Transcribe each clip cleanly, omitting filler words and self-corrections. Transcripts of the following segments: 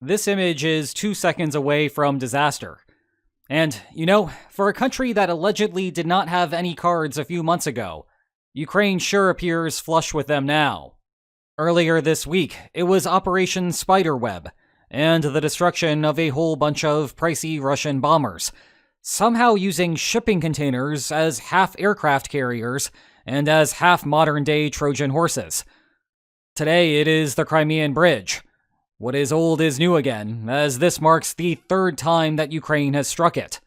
This image is 2 seconds away from disaster. And, for a country that allegedly did not have any cards a few months ago, Ukraine sure appears flush with them now. Earlier this week, it was Operation Spiderweb, and the destruction of a whole bunch of pricey Russian bombers, somehow using shipping containers as half aircraft carriers and as half modern-day Trojan horses. Today it is the Crimean Bridge. What is old is new again, as this marks the third time that Ukraine has struck it.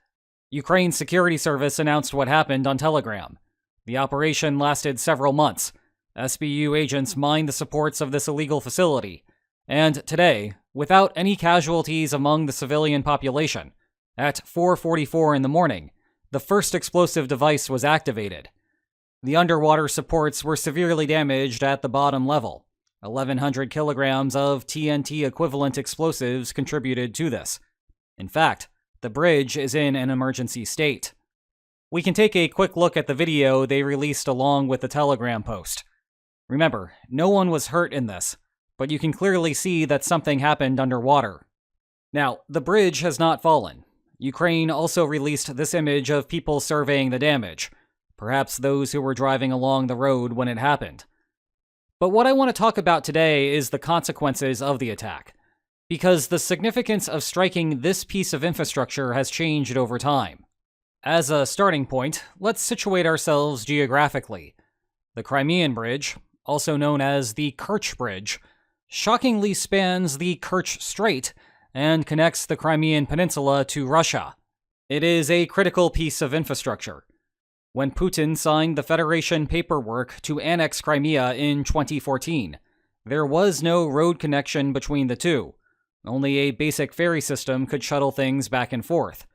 Ukraine's security service announced what happened on Telegram. The operation lasted several months. SBU agents mined the supports of this illegal facility. And today, without any casualties among the civilian population, at 4:44 in the morning, the first explosive device was activated. The underwater supports were severely damaged at the bottom level. 1,100 kilograms of TNT equivalent explosives contributed to this. In fact, the bridge is in an emergency state. We can take a quick look at the video they released along with the Telegram post. Remember, no one was hurt in this, but you can clearly see that something happened underwater. Now, the bridge has not fallen. Ukraine also released this image of people surveying the damage, perhaps those who were driving along the road when it happened. But what I want to talk about today is the consequences of the attack, because the significance of striking this piece of infrastructure has changed over time. As a starting point, let's situate ourselves geographically. The Crimean Bridge, also known as the Kerch Bridge, shockingly spans the Kerch Strait and connects the Crimean Peninsula to Russia. It is a critical piece of infrastructure. When Putin signed the Federation paperwork to annex Crimea in 2014, there was no road connection between the two. Only a basic ferry system could shuttle things back and forth.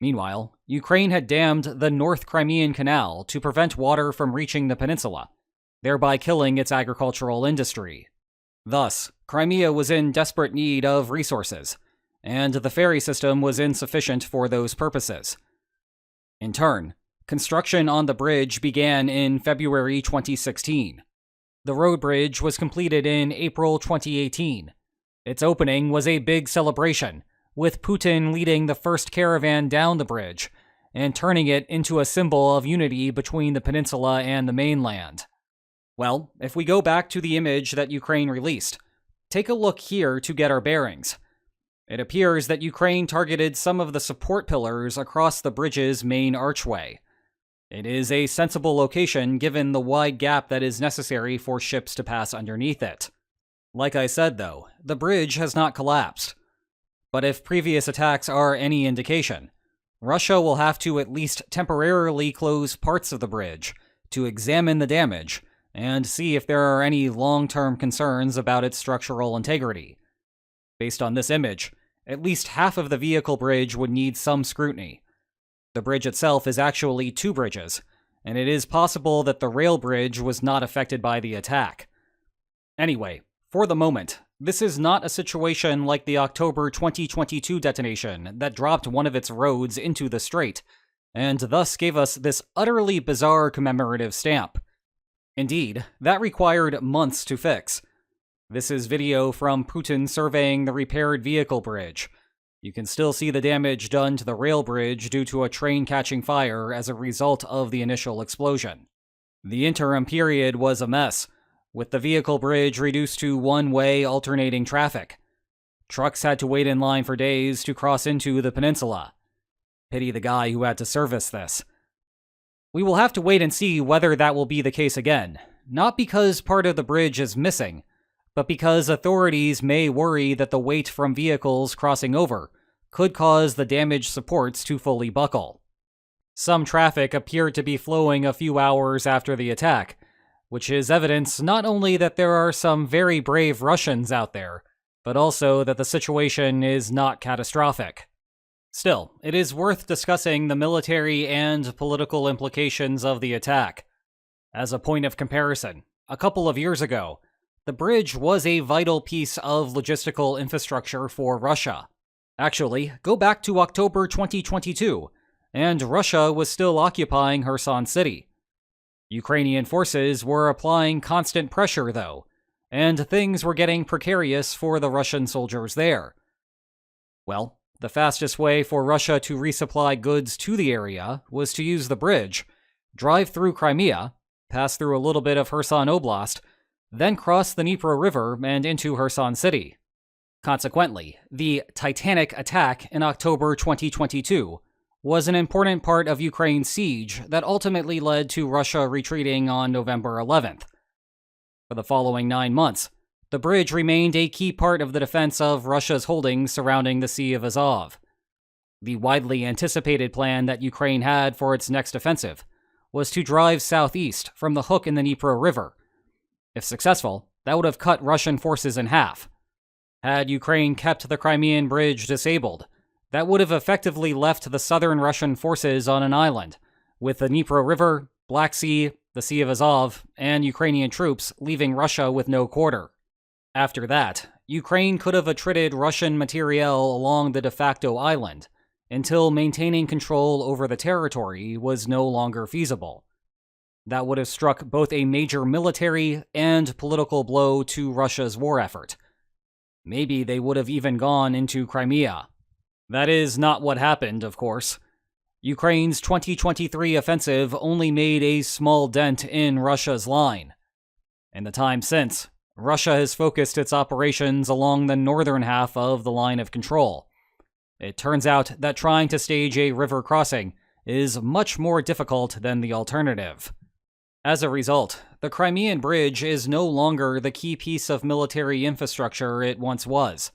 Meanwhile, Ukraine had dammed the North Crimean Canal to prevent water from reaching the peninsula, thereby killing its agricultural industry. Thus, Crimea was in desperate need of resources, and the ferry system was insufficient for those purposes. In turn, construction on the bridge began in February 2016. The road bridge was completed in April 2018. Its opening was a big celebration, with Putin leading the first caravan down the bridge and turning it into a symbol of unity between the peninsula and the mainland. Well, if we go back to the image that Ukraine released, take a look here to get our bearings. It appears that Ukraine targeted some of the support pillars across the bridge's main archway. It is a sensible location given the wide gap that is necessary for ships to pass underneath it. Like I said though, the bridge has not collapsed. But if previous attacks are any indication, Russia will have to at least temporarily close parts of the bridge to examine the damage and see if there are any long-term concerns about its structural integrity. Based on this image, at least half of the vehicle bridge would need some scrutiny. The bridge itself is actually two bridges, and it is possible that the rail bridge was not affected by the attack. Anyway, for the moment, this is not a situation like the October 2022 detonation that dropped one of its roads into the strait, and thus gave us this utterly bizarre commemorative stamp. Indeed, that required months to fix. This is video from Putin surveying the repaired vehicle bridge. You can still see the damage done to the rail bridge due to a train catching fire as a result of the initial explosion. The interim period was a mess, with the vehicle bridge reduced to one-way alternating traffic. Trucks had to wait in line for days to cross into the peninsula. Pity the guy who had to service this. We will have to wait and see whether that will be the case again, not because part of the bridge is missing, but because authorities may worry that the weight from vehicles crossing over could cause the damaged supports to fully buckle. Some traffic appeared to be flowing a few hours after the attack, which is evidence not only that there are some very brave Russians out there, but also that the situation is not catastrophic. Still, it is worth discussing the military and political implications of the attack. As a point of comparison, a couple of years ago, the bridge was a vital piece of logistical infrastructure for Russia. Actually, go back to October 2022, and Russia was still occupying Kherson City. Ukrainian forces were applying constant pressure, though, and things were getting precarious for the Russian soldiers there. Well, the fastest way for Russia to resupply goods to the area was to use the bridge, drive through Crimea, pass through a little bit of Kherson Oblast, then cross the Dnipro River and into Kherson City. Consequently, the Titanic attack in October 2022 was an important part of Ukraine's siege that ultimately led to Russia retreating on November 11th. For the following 9 months, the bridge remained a key part of the defense of Russia's holdings surrounding the Sea of Azov. The widely anticipated plan that Ukraine had for its next offensive was to drive southeast from the hook in the Dnipro River. If successful, that would have cut Russian forces in half. Had Ukraine kept the Crimean bridge disabled, that would have effectively left the southern Russian forces on an island, with the Dnipro River, Black Sea, the Sea of Azov, and Ukrainian troops leaving Russia with no quarter. After that, Ukraine could have attrited Russian materiel along the de facto island until maintaining control over the territory was no longer feasible. That would have struck both a major military and political blow to Russia's war effort. Maybe they would have even gone into Crimea. That is not what happened, of course. Ukraine's 2023 offensive only made a small dent in Russia's line. In the time since, Russia has focused its operations along the northern half of the line of control. It turns out that trying to stage a river crossing is much more difficult than the alternative. As a result, the Crimean Bridge is no longer the key piece of military infrastructure it once was.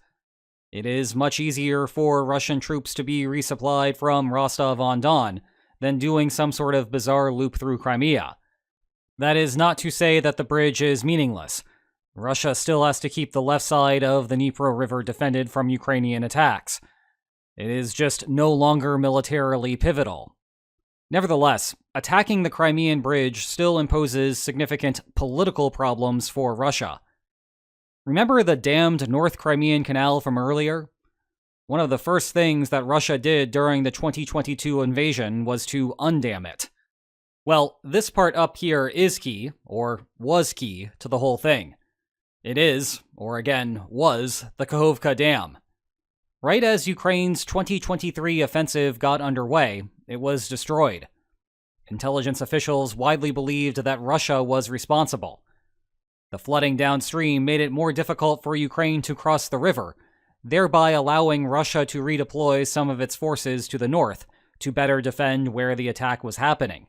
It is much easier for Russian troops to be resupplied from Rostov-on-Don than doing some sort of bizarre loop through Crimea. That is not to say that the bridge is meaningless. Russia still has to keep the left side of the Dnipro River defended from Ukrainian attacks. It is just no longer militarily pivotal. Nevertheless, attacking the Crimean Bridge still imposes significant political problems for Russia. Remember the damned North Crimean Canal from earlier? One of the first things that Russia did during the 2022 invasion was to undam it. Well, this part up here is key, or was key, to the whole thing. It is, or again, was, the Kakhovka Dam. Right as Ukraine's 2023 offensive got underway, it was destroyed. Intelligence officials widely believed that Russia was responsible. The flooding downstream made it more difficult for Ukraine to cross the river, thereby allowing Russia to redeploy some of its forces to the north to better defend where the attack was happening.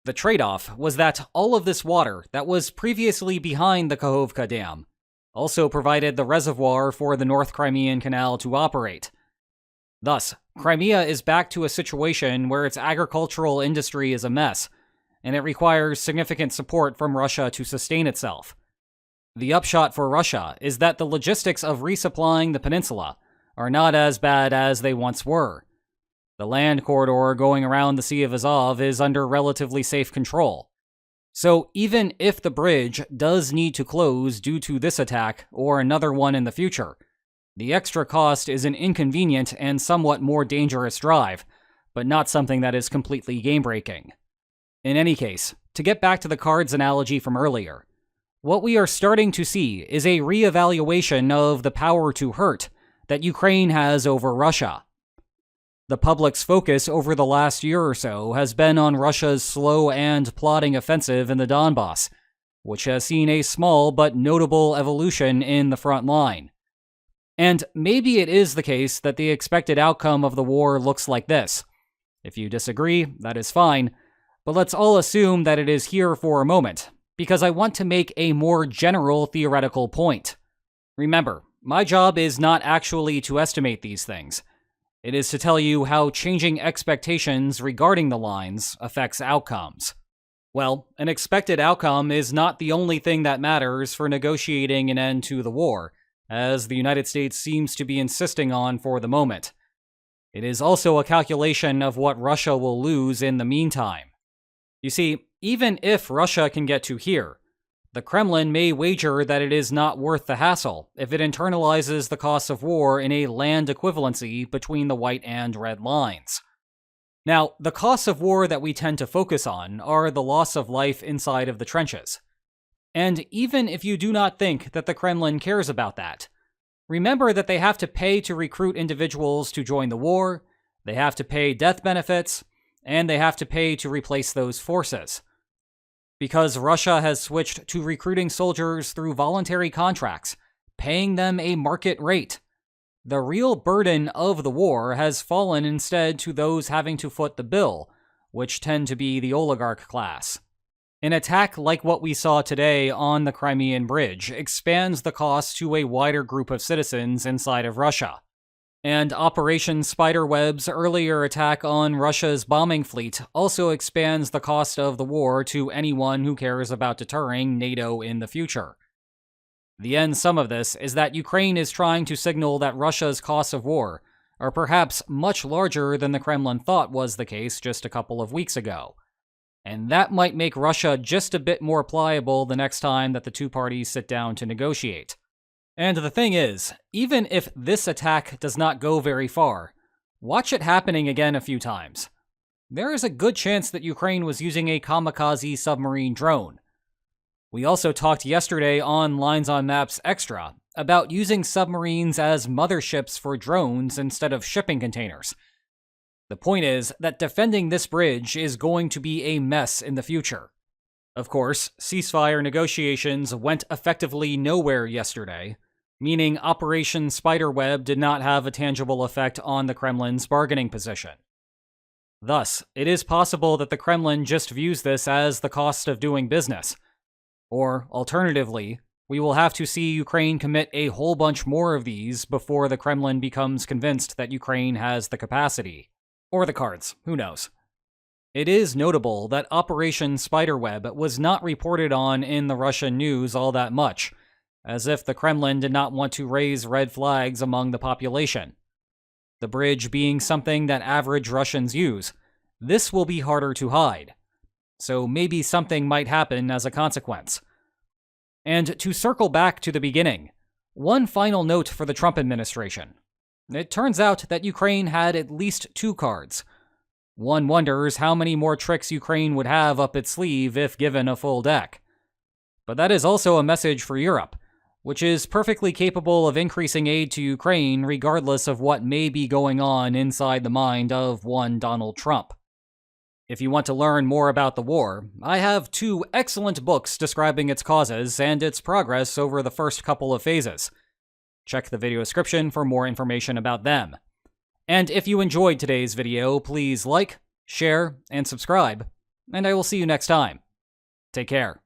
The trade-off was that all of this water that was previously behind the Kakhovka Dam also provided the reservoir for the North Crimean Canal to operate. Thus, Crimea is back to a situation where its agricultural industry is a mess, and it requires significant support from Russia to sustain itself. The upshot for Russia is that the logistics of resupplying the peninsula are not as bad as they once were. The land corridor going around the Sea of Azov is under relatively safe control. So even if the bridge does need to close due to this attack or another one in the future, the extra cost is an inconvenient and somewhat more dangerous drive, but not something that is completely game-breaking. In any case, to get back to the cards analogy from earlier, what we are starting to see is a re-evaluation of the power to hurt that Ukraine has over Russia. The public's focus over the last year or so has been on Russia's slow and plodding offensive in the Donbass, which has seen a small but notable evolution in the front line. And maybe it is the case that the expected outcome of the war looks like this. If you disagree, that is fine, but let's all assume that it is here for a moment, because I want to make a more general theoretical point. Remember, my job is not actually to estimate these things. It is to tell you how changing expectations regarding the lines affects outcomes. Well, an expected outcome is not the only thing that matters for negotiating an end to the war, as the United States seems to be insisting on for the moment. It is also a calculation of what Russia will lose in the meantime. You see, even if Russia can get to here, the Kremlin may wager that it is not worth the hassle if it internalizes the costs of war in a land equivalency between the white and red lines. Now, the costs of war that we tend to focus on are the loss of life inside of the trenches. And even if you do not think that the Kremlin cares about that, remember that they have to pay to recruit individuals to join the war, they have to pay death benefits, and they have to pay to replace those forces. Because Russia has switched to recruiting soldiers through voluntary contracts, paying them a market rate, the real burden of the war has fallen instead to those having to foot the bill, which tend to be the oligarch class. An attack like what we saw today on the Crimean bridge expands the cost to a wider group of citizens inside of Russia. And Operation Spiderweb's earlier attack on Russia's bombing fleet also expands the cost of the war to anyone who cares about deterring NATO in the future. The end sum of this is that Ukraine is trying to signal that Russia's costs of war are perhaps much larger than the Kremlin thought was the case just a couple of weeks ago. And that might make Russia just a bit more pliable the next time that the two parties sit down to negotiate. And the thing is, even if this attack does not go very far, watch it happening again a few times. There is a good chance that Ukraine was using a kamikaze submarine drone. We also talked yesterday on Lines on Maps Extra about using submarines as motherships for drones instead of shipping containers. The point is that defending this bridge is going to be a mess in the future. Of course, ceasefire negotiations went effectively nowhere yesterday, meaning Operation Spiderweb did not have a tangible effect on the Kremlin's bargaining position. Thus, it is possible that the Kremlin just views this as the cost of doing business. Or, alternatively, we will have to see Ukraine commit a whole bunch more of these before the Kremlin becomes convinced that Ukraine has the capacity. Or the cards, who knows. It is notable that Operation Spiderweb was not reported on in the Russian news all that much, as if the Kremlin did not want to raise red flags among the population. The bridge being something that average Russians use, this will be harder to hide. So maybe something might happen as a consequence. And to circle back to the beginning, one final note for the Trump administration. It turns out that Ukraine had at least 2 cards. One wonders how many more tricks Ukraine would have up its sleeve if given a full deck. But that is also a message for Europe, which is perfectly capable of increasing aid to Ukraine regardless of what may be going on inside the mind of one Donald Trump. If you want to learn more about the war, I have 2 excellent books describing its causes and its progress over the first couple of phases. Check the video description for more information about them. And if you enjoyed today's video, please like, share, and subscribe, and I will see you next time. Take care.